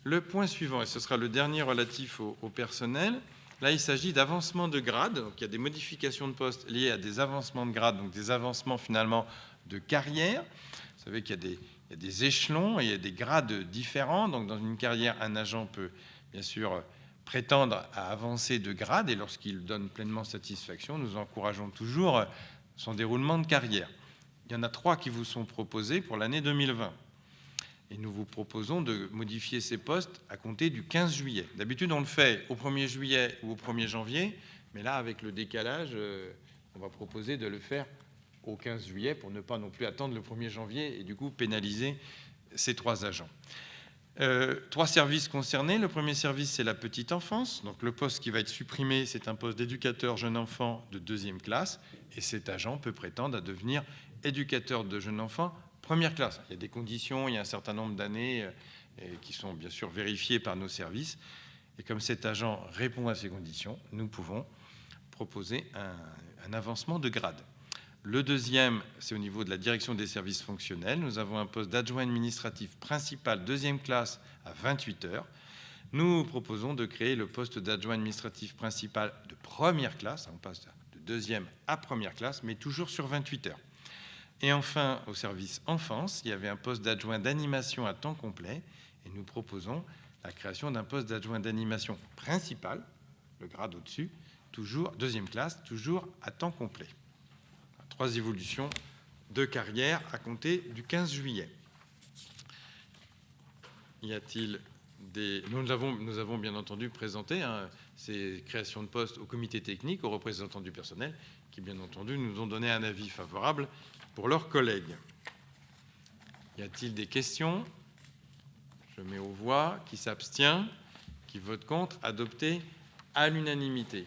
Le point suivant, et ce sera le dernier relatif au personnel, là il s'agit d'avancement de grade, donc il y a des modifications de poste liées à des avancements de grade, donc des avancements finalement de carrière. Vous savez qu'il y a des échelons et il y a des grades différents, donc dans une carrière, un agent peut bien sûr prétendre à avancer de grade, et lorsqu'il donne pleinement satisfaction, nous encourageons toujours son déroulement de carrière. Il y en a 3 qui vous sont proposés pour l'année 2020. Et nous vous proposons de modifier ces postes à compter du 15 juillet. D'habitude, on le fait au 1er juillet ou au 1er janvier, mais là, avec le décalage, on va proposer de le faire au 15 juillet pour ne pas non plus attendre le 1er janvier et du coup pénaliser ces 3 agents. 3 services concernés. Le premier service, c'est la petite enfance. Donc le poste qui va être supprimé, c'est un poste d'éducateur jeune enfant de 2e classe. Et cet agent peut prétendre à devenir éducateur de jeune enfant première classe. Il y a des conditions, il y a un certain nombre d'années qui sont bien sûr vérifiées par nos services. Et comme cet agent répond à ces conditions, nous pouvons proposer un avancement de grade. Le deuxième, c'est au niveau de la direction des services fonctionnels. Nous avons un poste d'adjoint administratif principal 2e classe à 28 heures. Nous proposons de créer le poste d'adjoint administratif principal de première classe. On passe de 2e à première classe, mais toujours sur 28 heures. Et enfin, au service enfance, il y avait un poste d'adjoint d'animation à temps complet. Et nous proposons la création d'un poste d'adjoint d'animation principal, le grade au-dessus, toujours 2e classe, toujours à temps complet. 3 évolutions de carrière à compter du 15 juillet. Y a-t-il des... Nous avons bien entendu présenté ces créations de postes au comité technique, aux représentants du personnel, qui bien entendu nous ont donné un avis favorable pour leurs collègues. Y a-t-il des questions? Je mets aux voix. Qui s'abstient? Qui vote contre? Adopté à l'unanimité.